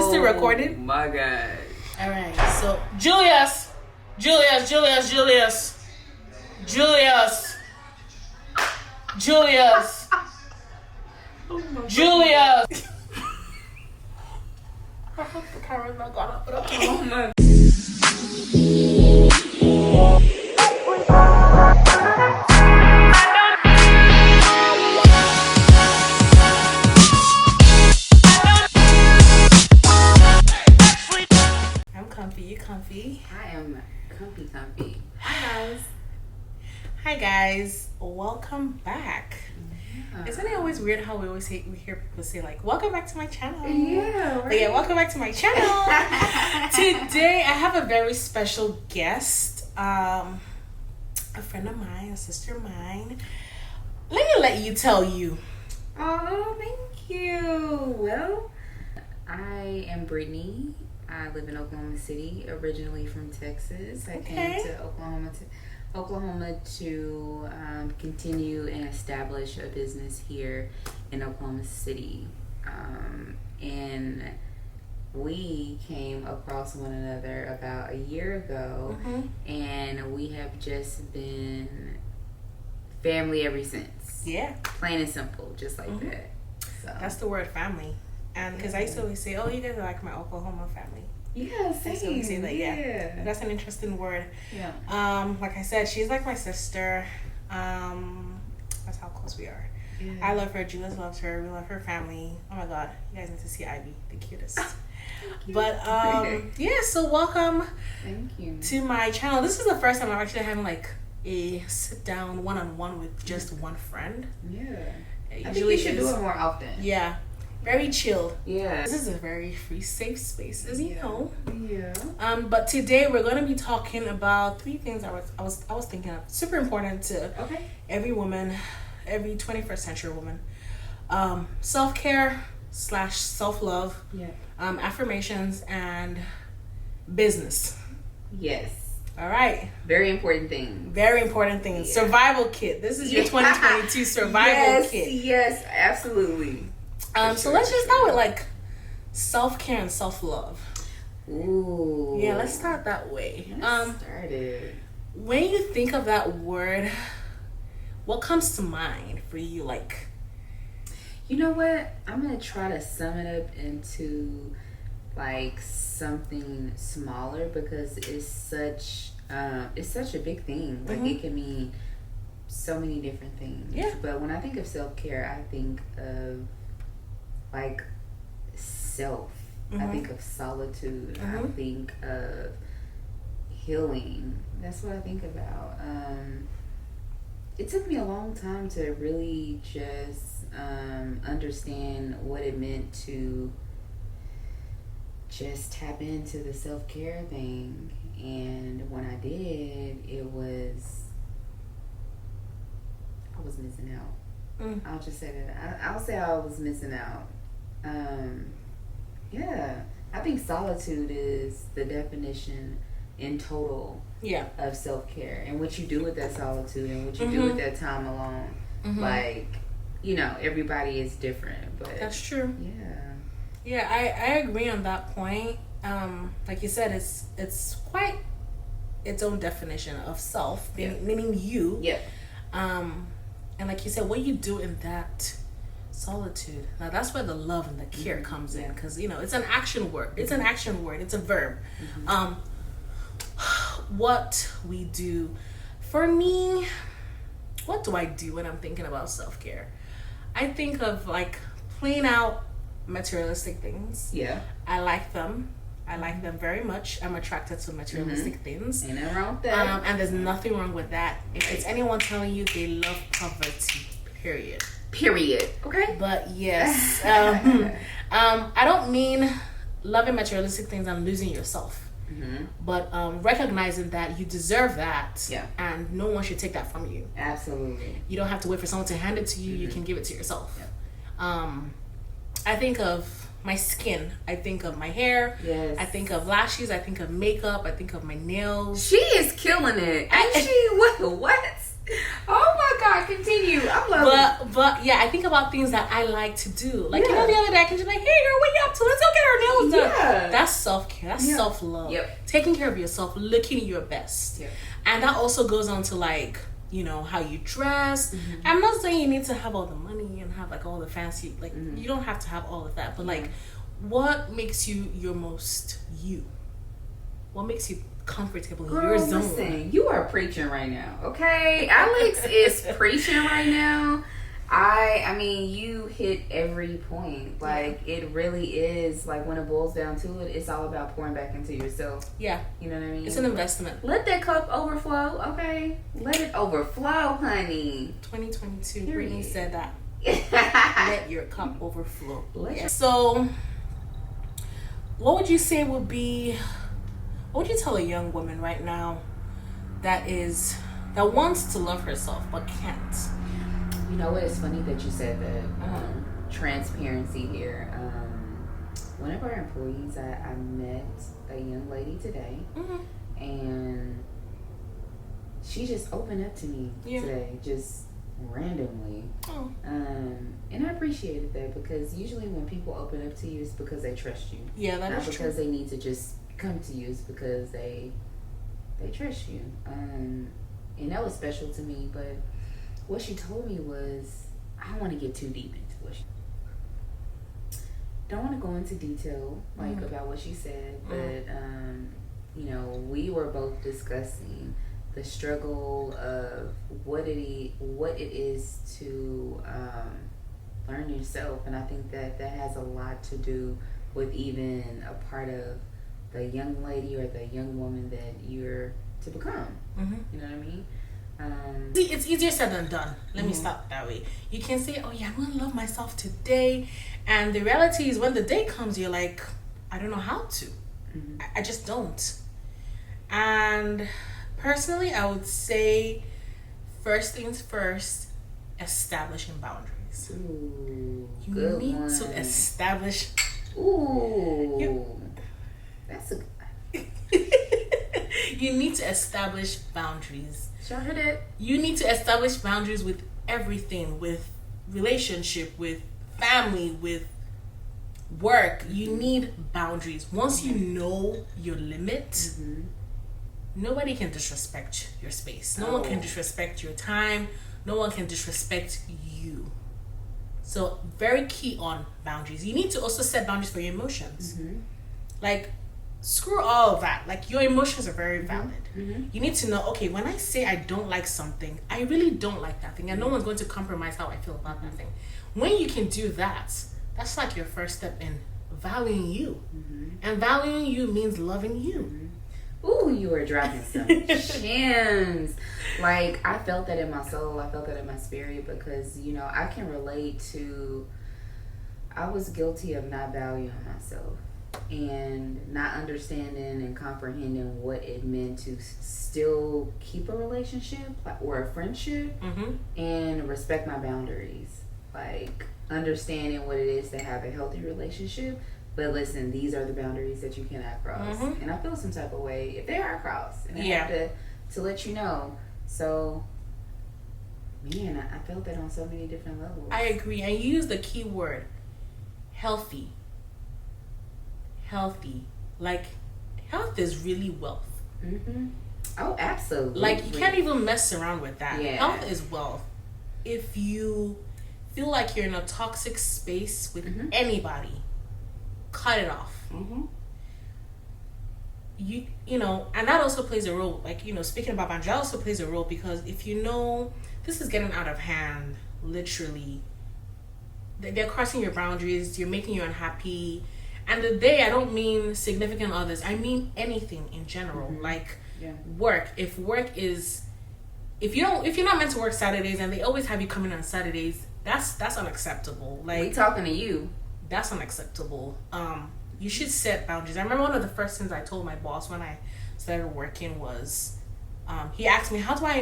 this still recorded? Oh my god. Alright, so Julius. I hope the camera's not gone up, but okay. Oh my. I'm comfy, you comfy? I am comfy. Hi guys, welcome back. Yeah. Isn't it always weird how we hear people say like, welcome back to my channel? Yeah, right. But yeah, welcome back to my channel. Today I have a very special guest, a friend of mine, a sister of mine. Let you tell you. Oh, thank you. Well, I am Brittany. I live in Oklahoma City, originally from Texas. I came to Oklahoma to continue and establish a business here in Oklahoma City. And we came across one another about a year ago, and we have just been family ever since. Yeah. Plain and simple, just like that. So That's the word family. And because I used to always say, oh, you guys are like my Oklahoma family. yeah, I used to always say that, yeah. That's an interesting word. Yeah. Like I said, she's like my sister. That's how close we are. Yeah. I love her. Julius loves her. We love her family. Oh my God, you guys need to see Ivy, the cutest. But yeah. So welcome Thank you. to my channel. This is the first time I'm actually having like a sit down one-on-one with just one friend. Yeah. It I think usually you should is. do it more often. Yeah. Very chilled. Yeah. This is a very free, safe space, as you know. Yeah. But today we're going to be talking about three things I was thinking of. Super important to every woman, every 21st century woman. Self-care / self-love. Yeah. Affirmations and business. Yes. All right. Very important thing. Very important things. Yeah. Survival kit. This is your 2022 survival kit. Yes, absolutely. So let's just start with like self-care and self-love. Ooh. Yeah, let's start that way. Started. When you think of that word, what comes to mind for you? Like, You know what? I'm gonna try to sum it up into like something smaller because it's such a big thing. Like it can mean so many different things. Yeah. But when I think of self-care, I think of like self. I think of solitude. I think of healing. That's what I think about. It took me a long time to really just understand what it meant to just tap into the self-care thing. And when I did, I was missing out. I'll just say that. I'll say I was missing out. Yeah, I think solitude is the definition in total of self-care, and what you do with that solitude and what you do with that time alone. Like, everybody is different, but that's true. Yeah, I agree on that point. Like you said, it's quite its own definition of self, meaning you. Yep. And like you said, what you do in that solitude, now that's where the love and the care comes in, because it's an action word. It's an action word. It's a verb. What we do. For me, what do I do when I'm thinking about self-care? I think of like plain out materialistic things. Yeah. I like them. I like them very much. I'm attracted to materialistic things. Ain't nothing wrong with that. And there's nothing wrong with that. If it's anyone telling you they love poverty, period. Okay. But yes, I don't mean loving materialistic things and losing yourself. But recognizing that you deserve that, and no one should take that from you. Absolutely. You don't have to wait for someone to hand it to you. You can give it to yourself. I think of my skin. I think of my hair. Yes. I think of lashes. I think of makeup. I think of my nails. She is killing it. Ain't she? What? Oh my God, continue. I'm loving it. But yeah, I think about things that I like to do. Like, the other day I can just like, hey girl, what you up to? Let's go get our nails done. That's self-care. That's self-love. Yep. Taking care of yourself, looking your best. Yep. And that also goes on to like, you know, how you dress. Mm-hmm. I'm not saying you need to have all the money and have like all the fancy, like you don't have to have all of that. But like, what makes you your most you? What makes you comfortable in your zone? Listen, you are preaching right now, okay? ALIGZ is preaching right now. I mean, you hit every point. Like, it really is, like, when it boils down to it, it's all about pouring back into yourself. Yeah. You know what I mean? It's an investment. Let that cup overflow, okay? Let it overflow, honey. 2022, Brittany said that. Let your cup overflow. So, what would you say would be... What would you tell a young woman right now that wants to love herself but can't? You know what? It's funny that you said that. Transparency here. One of our employees, I met a young lady today, and she just opened up to me today, just randomly. And I appreciated that, because usually when people open up to you, it's because they trust you. Yeah, that is true. Not because they need to just come to you, it's because they trust you. And that was special to me. But what she told me was, I don't want to get too deep into what she don't want to go into detail like about what she said, but you know, we were both discussing the struggle of what it is to learn yourself. And I think that has a lot to do with even a part of the young lady or the young woman that you're to become. You know what I mean? See, it's easier said than done. Let me stop that way. You can say, oh yeah, I'm gonna love myself today, and the reality is when the day comes, you're like, I don't know how to. I just don't. And personally, I would say, first things first, establishing boundaries. Ooh, you need to establish. That's a. You need to establish boundaries. Sure heard it. You need to establish boundaries with everything, with relationship, with family, with work. You need boundaries. Once you know your limit, nobody can disrespect your space. No one can disrespect your time. No one can disrespect you. So very key on boundaries. You need to also set boundaries for your emotions. Like, screw all of that. Like, your emotions are very valid. You need to know, okay, when I say I don't like something, I really don't like that thing, and no one's going to compromise how I feel about that thing. When you can do that, that's like your first step in valuing you. And valuing you means loving you. Ooh, you were dropping some gems. Like, I felt that in my soul. I felt that in my spirit, because, you know, I can relate to, I was guilty of not valuing myself and not understanding and comprehending what it meant to still keep a relationship or a friendship and respect my boundaries. Like, understanding what it is to have a healthy relationship. But listen, these are the boundaries that you cannot cross. And I feel some type of way if they are crossed. And I have to let you know. So, man, I felt that on so many different levels. I agree. And you use the key word, healthy. Healthy. Like, health is really wealth. Oh, absolutely. Like, you can't even mess around with that. Health is wealth. If you feel like you're in a toxic space with anybody, cut it off. You know, and that also plays a role. Like, you know, speaking about boundaries, that also plays a role, because if you know this is getting out of hand, literally, they're crossing your boundaries, you're making you unhappy. And I don't mean significant others, I mean anything in general. Like work. If you're not meant to work Saturdays and they always have you coming on Saturdays, that's unacceptable. Like, we talking to you. That's unacceptable. You should set boundaries. I remember one of the first things I told my boss when I started working was, he asked me, how do I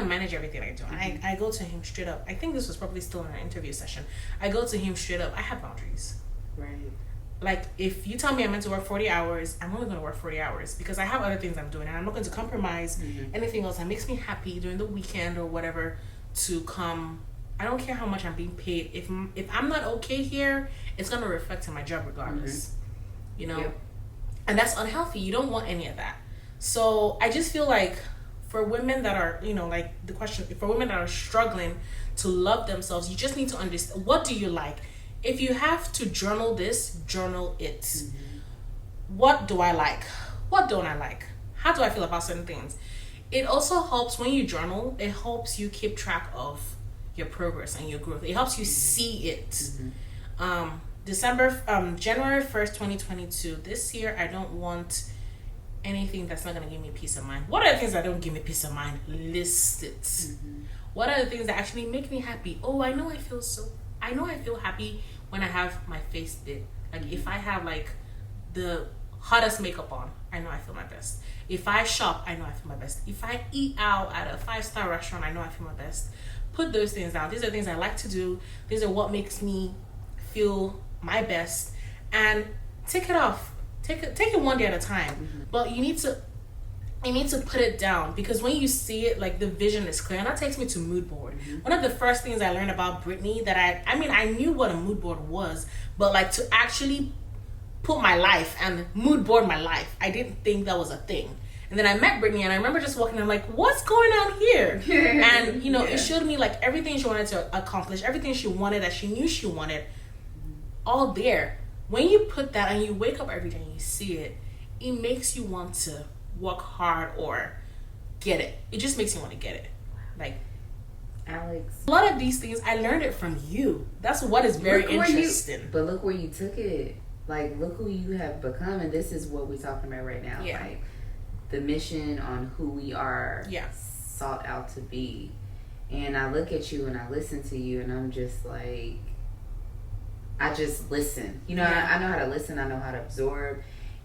manage everything I do? And I go to him straight up. I think this was probably still in our interview session. I go to him straight up. I have boundaries. Right. Like, if you tell me I'm meant to work 40 hours, I'm only going to work 40 hours because I have other things I'm doing, and I'm not going to compromise anything else that makes me happy during the weekend or whatever to come. I don't care how much I'm being paid. If I'm not okay here, it's going to reflect in my job regardless. you know? And that's unhealthy. You don't want any of that. So I just feel like for women that are, you know, like the question, for women that are struggling to love themselves, you just need to understand, what do you like? If you have to journal this, journal it. Mm-hmm. What do I like? What don't I like? How do I feel about certain things? It also helps when you journal, it helps you keep track of your progress and your growth. It helps you see it. Mm-hmm. January 1st, 2022, this year, I don't want anything that's not going to give me peace of mind. What are the things that don't give me peace of mind? List it. Mm-hmm. What are the things that actually make me happy? Oh, I know I feel happy when I have my face did. Like if I have like the hottest makeup on, I know I feel my best. If I shop, I know I feel my best. If I eat out at a 5-star restaurant, I know I feel my best. Put those things down. These are things I like to do. These are what makes me feel my best. And take it off. Take it one day at a time. Mm-hmm. But you need to put it down, because when you see it, like the vision is clear. And that takes me to mood board. Mm-hmm. One of the first things I learned about Brittany that I knew what a mood board was, but like to actually put my life and mood board my life, I didn't think that was a thing. And then I met Brittany, and I remember just walking, I'm like, what's going on here? And you know, it showed me like everything she wanted to accomplish, everything she wanted that she knew she wanted, all there. When you put that and you wake up every day and you see it, it makes you want to work hard or get it. It just makes you want to get it. Like ALIGZ. A lot of these things, I learned it from you. That's what is very interesting. But look where you took it. Like, look who you have become, and this is what we're talking about right now. Yeah. Like, the mission on who we are sought out to be. And I look at you and I listen to you, and I'm just like, I just listen. You know, I know how to listen. I know how to absorb.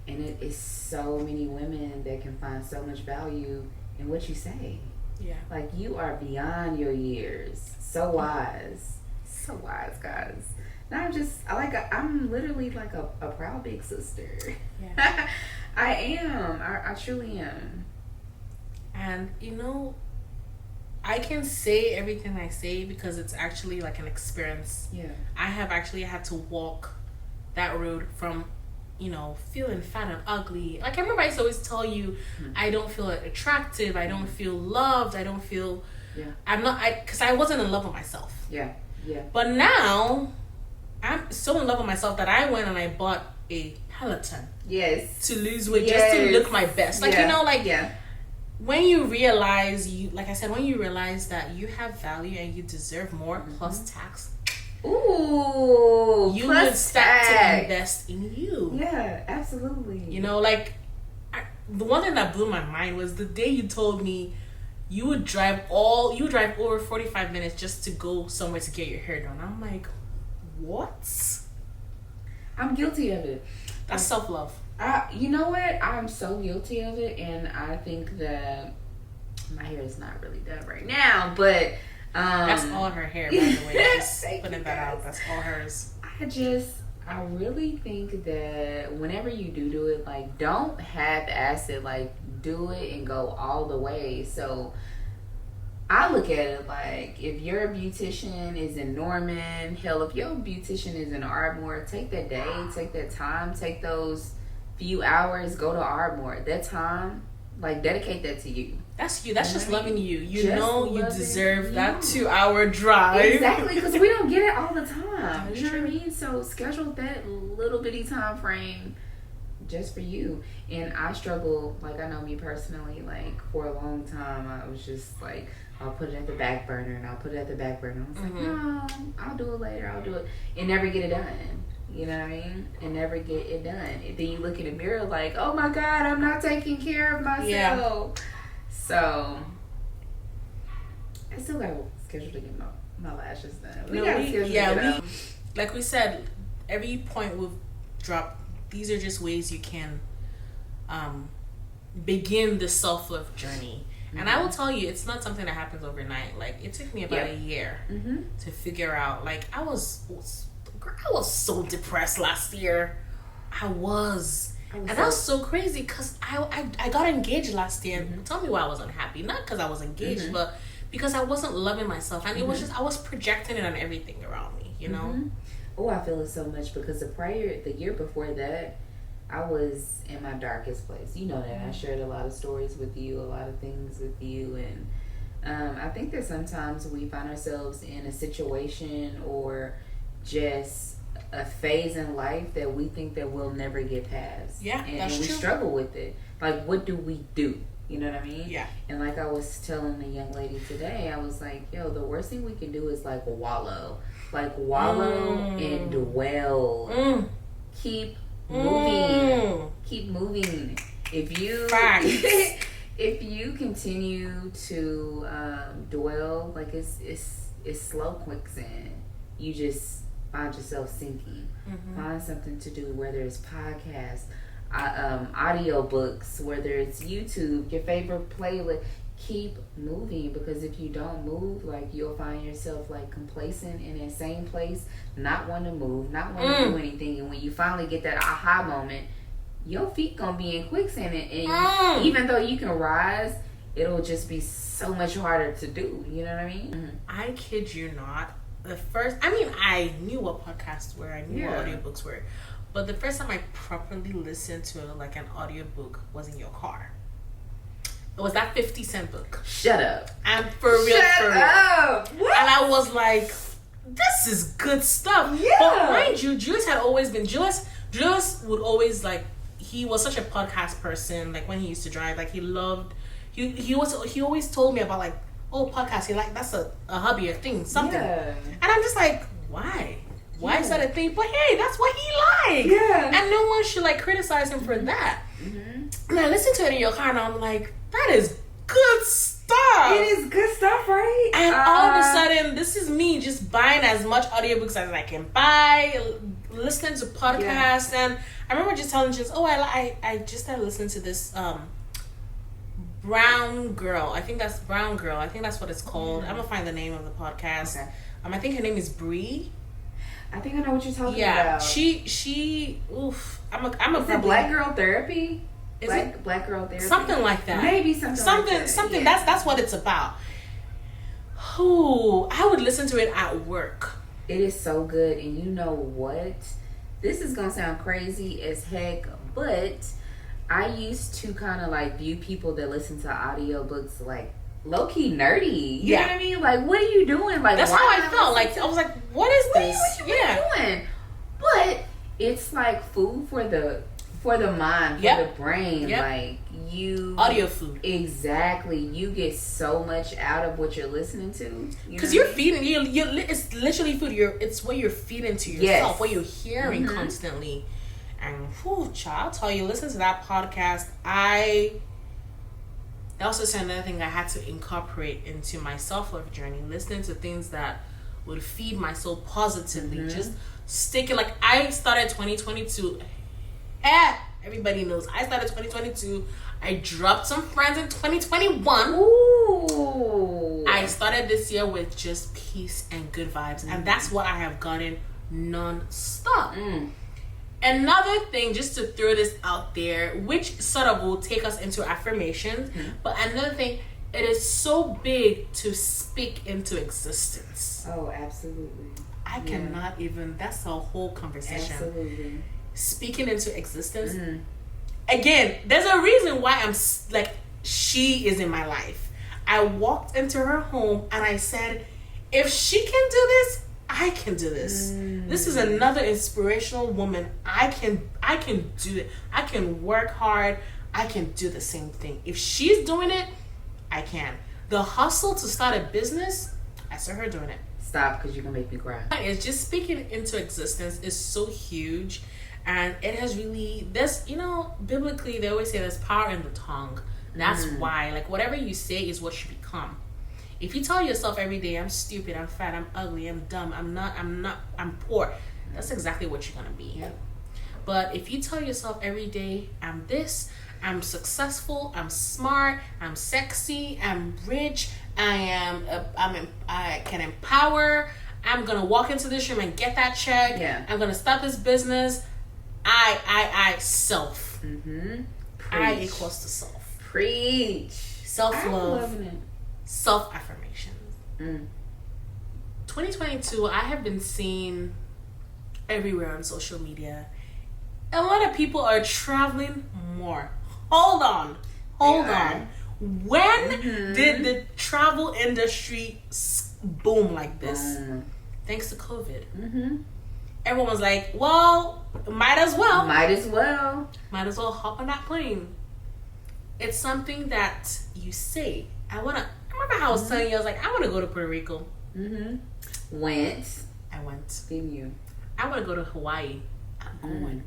And it is so many women that can find so much value in what you say. Yeah. Like, you are beyond your years. So wise. So wise, guys. And I'm literally like a proud big sister. Yeah. I am. I truly am. And, you know, I can say everything I say because it's actually like an experience. Yeah. I have actually had to walk that road from, you know, feeling fat and ugly. Like I remember I used to always tell you, I don't feel attractive. I don't feel loved. I don't feel, because I wasn't in love with myself. Yeah. Yeah. But now I'm so in love with myself that I went and I bought a Peloton. Yes. To lose weight, just to look my best. Like, you know, like, when you realize when you realize that you have value and you deserve more, plus tax. Ooh, you would start to invest in you. Yeah, absolutely. You know, like, the one thing that blew my mind was the day you told me you would drive over 45 minutes just to go somewhere to get your hair done. I'm like, what? I'm guilty of it. That's self-love. You know what? I'm so guilty of it, and I think that my hair is not really done right now, but that's all her hair, by the way. Just putting that out. That's all hers. I really think that whenever you do it, like, don't half-ass it. Like, do it and go all the way. So I look at it like, if your beautician is in Norman, hell, if your beautician is in Ardmore, take that day, take that time, take those few hours, go to Ardmore. That time, like, dedicate that to you. That's you. That's just loving you. You know you deserve that 2-hour drive. Exactly, because we don't get it all the time. You know what I mean? So schedule that little bitty time frame just for you. And I struggle, like, I know me personally, like, for a long time, I was just like, I'll put it at the back burner and I'll put it at the back burner. I was like, no, I'll do it later. I'll do it. And never get it done. You know what I mean? And never get it done. And then you look in the mirror like, oh my God, I'm not taking care of myself. Yeah. So, I still got to schedule to get my lashes done. Like we said, every point we've dropped, these are just ways you can begin the self-love journey. And I will tell you, it's not something that happens overnight. Like, it took me about a year to figure out. Like, I was so depressed last year. I was. And that was so crazy because I got engaged last year. Tell me why I was unhappy. Not because I was engaged, but because I wasn't loving myself. And it was just, I was projecting it on everything around me, you know? Oh, I feel it so much because the year before that, I was in my darkest place. You know that. I shared a lot of stories with you, a lot of things with you, and I think that sometimes we find ourselves in a situation or just a phase in life that we think that we'll never get past. Yeah, and that's we true. struggle with it. Like, what do we do? You know what I mean? Yeah. And like I was telling the young lady today, I was like, yo, the worst thing we can do is like wallow. Like wallow and dwell. Keep moving. Keep moving. If you if you continue to dwell, like it's slow quicksand. You just find yourself sinking. Find something to do, whether it's podcasts, audio books, whether it's YouTube, your favorite playlist. Keep moving, because if you don't move, like, you'll find yourself like complacent in that same place, not want to move, not want to do anything. And when you finally get that aha moment, your feet gonna be in quicksand, and even though you can rise, it'll just be so much harder to do. You know what I mean? I kid you not. I knew what podcasts were, I knew what audiobooks were, but the first time I properly listened to like an audiobook was in your car. It was that 50 Cent book. Shut up. And for real. What? And I was like, this is good stuff. Yeah. But mind you, Julius would always, like, he was such a podcast person. Like, when he used to drive, like, he always told me about, like, podcasts. He like, that's a hobby, a thing, something. Yeah. And I'm just like, why? Why is that a thing? But hey, that's what he likes. Yeah. And no one should like criticize him for that. And I listened to it in your car and I'm like, that is good stuff. It is good stuff, right? And all of a sudden, this is me just buying as much audiobooks as I can buy, listening to podcasts. Yeah. And I remember just telling Jess, I just started listening to this Brown Girl. I think that's Brown Girl. I think that's what it's called. I'm gonna find the name of the podcast. Okay. I think her name is Bree. I think I know what you're talking about. She I'm a Is it Black Girl Therapy? Is it Black Girl Therapy? Something like that. Maybe something like that. Yeah. That's what it's about. I would listen to it at work. It is so good. And you know what? This is gonna sound crazy as heck, but I used to kind of like view people that listen to audiobooks like low-key nerdy. You know what I mean? Like, what are you doing? Like, that's how I felt. Like, I was like, what is this? What are you doing? But it's like food for the mind, for the brain. Like, audio food. Exactly. You get so much out of what you're listening to. Because you're feeding, it's literally food. It's what you're feeding to yourself, what you're hearing constantly. And child, I'll tell you, listen to that podcast. That was another thing I had to incorporate into my self-love journey. Listening to things that would feed my soul positively. Just sticking. Like, I started 2022. Everybody knows. I started 2022. I dropped some friends in 2021. Ooh. I started this year with just peace and good vibes. And that's what I have gotten non-stop. Another thing, just to throw this out there, which sort of will take us into affirmations, but another thing, it is so big to speak into existence. Oh, absolutely. I cannot even, that's a whole conversation. Absolutely. Speaking into existence. Again, there's a reason why I'm like, she is in my life. I walked into her home and I said, if she can do this, I can do this. This is another inspirational woman. I can do it. I can work hard. I can do the same thing. If she's doing it, I can. The hustle to start a business, I saw her doing it. Stop, because you're going to make me cry. It's just speaking into existence is so huge. And it has really, biblically, they always say there's power in the tongue. That's why, like, whatever you say is what you become. If you tell yourself every day, I'm stupid, I'm fat, I'm ugly, I'm dumb, I'm poor, that's exactly what you're going to be. Yep. But if you tell yourself every day, I'm this, I'm successful, I'm smart, I'm sexy, I'm rich, I can empower, I'm going to walk into this room and get that check, I'm going to start this business, self. I equals to self. Preach. Self-love. Self-affirmations. 2022, I have been seen everywhere on social media a lot of people are traveling more. Hold on. When did the travel industry boom like this? Thanks to COVID. Everyone's like, well, might as well hop on that plane. It's something that you say. I remember how I was telling you, I was like, I want to go to Puerto Rico. I went. Didn't you? I want to go to Hawaii. I'm going.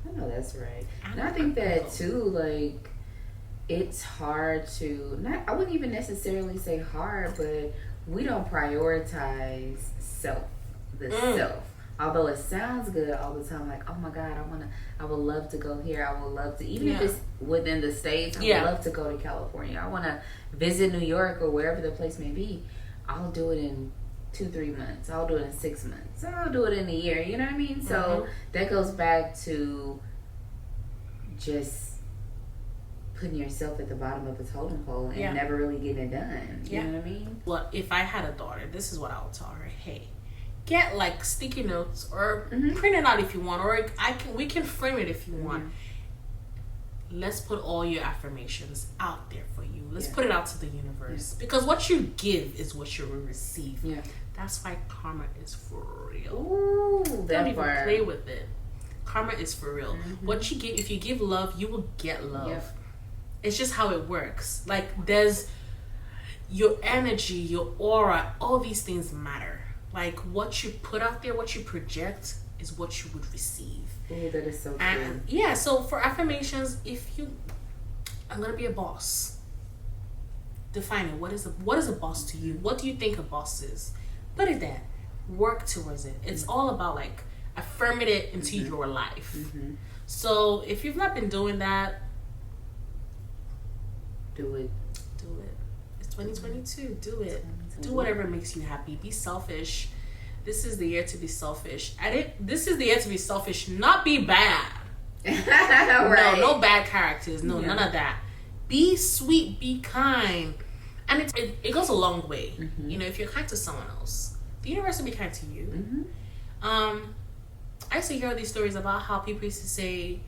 I know that's right. And I think that too, like, it's hard to, I wouldn't even necessarily say hard, but we don't prioritize self. Although it sounds good all the time, like, oh my God, I would love to go here. I would love to, even if it's within the States, I would love to go to California. I want to visit New York or wherever the place may be. I'll do it in 2-3 months. I'll do it in 6 months. I'll do it in a year. You know what I mean? So that goes back to just putting yourself at the bottom of a totem pole and never really getting it done. You know what I mean? Well, if I had a daughter, this is what I would tell her. Hey, get like sticky notes or print it out if you want, or we can frame it if you want. Let's put all your affirmations out there for you. Let's put it out to the universe. Because what you give is what you will receive. Yeah. That's why karma is for real. Ooh, don't even play with it. Karma is for real. What you give, if you give love, you will get love. Yeah. It's just how it works. Like, there's your energy, your aura, all these things matter. Like, what you put out there, what you project is what you would receive. Oh, that is so true. And yeah, so for affirmations, I'm gonna be a boss. Define it. What is a boss to you? What do you think a boss is? Put it there. Work towards it. It's all about like affirming it into your life. So if you've not been doing that, do it. It's 2022. Do it. Do whatever makes you happy. Be selfish. This is the year to be selfish. This is the year to be selfish, not be bad. Right. No bad characters. No, none of that. Be sweet, be kind. And it goes a long way. You know, if you're kind to someone else, the universe will be kind to you. I used to hear these stories about how people used to say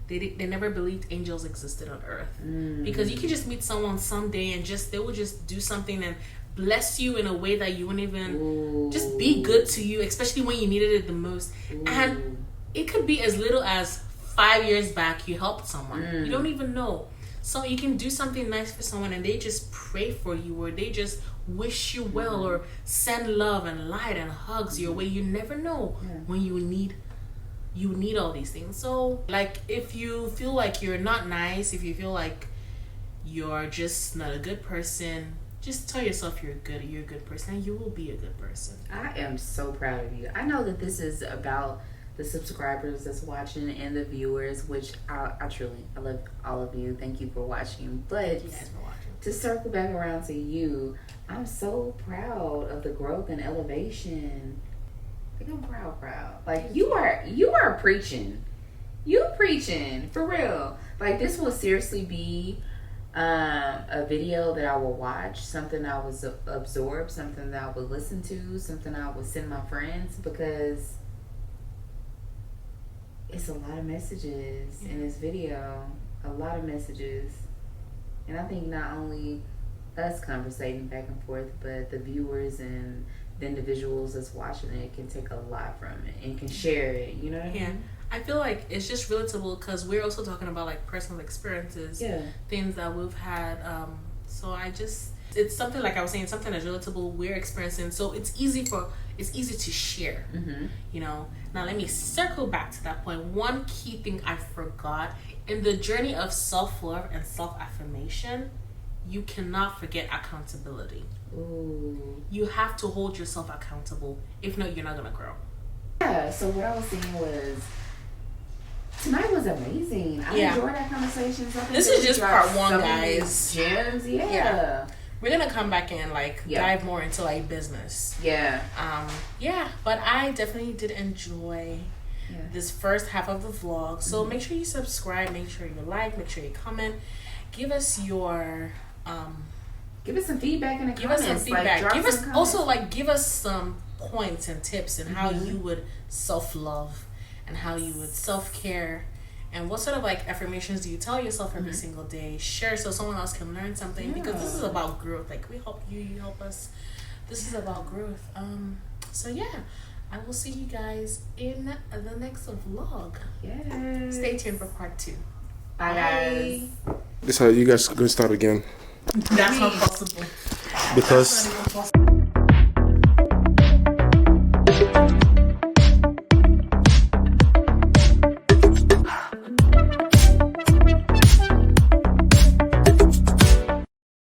they never believed angels existed on earth. Because you could just meet someone someday and they would just do something and bless you in a way that you wouldn't even just be good to you, especially when you needed it the most. And it could be as little as 5 years back you helped someone. You don't even know. So you can do something nice for someone and they just pray for you, or they just wish you well, or send love and light and hugs your way. You never know when you need all these things. So like, if you feel like you're not nice, if you feel like you're just not a good person, just tell yourself you're a good person, and you will be a good person. I am so proud of you. I know that this is about the subscribers that's watching and the viewers, which I love all of you. Thank you for watching. But thank you guys for watching. To circle back around to you, I'm so proud of the growth and elevation. I think I'm proud. Like, you are preaching. You preaching for real. Like, this will seriously be a video that I will watch, something I will absorb, something that I will listen to, something I will send my friends, because it's a lot of messages in this video. A lot of messages. And I think not only us conversating back and forth, but the viewers and the individuals that's watching it can take a lot from it and can share it, you know what I mean? I feel like it's just relatable because we're also talking about like personal experiences, things that we've had. So it's something, like I was saying, something that's relatable, we're experiencing. So it's easy to share, you know. Now let me circle back to that point. One key thing I forgot in the journey of self-love and self-affirmation, you cannot forget accountability. Ooh. You have to hold yourself accountable. If not, you're not gonna grow. Yeah. So what I was saying was, tonight was amazing. I enjoyed our conversations. This is just part one, guys. Gems, yeah. We're gonna come back and dive more into like business. Yeah. But I definitely did enjoy this first half of the vlog. So make sure you subscribe, make sure you like, make sure you comment, give us your give us some feedback in the give comments. Us some feedback. Give us also give us some points and tips and how you would self-love and how you would self-care. And what sort of like affirmations do you tell yourself every single day? Share so someone else can learn something, because this is about growth. Like, we help you, you help us. This is about growth. So yeah, I will see you guys in the next vlog. Yes. Stay tuned for part 2. Bye, guys. This how you guys gonna start again. That's not possible. Because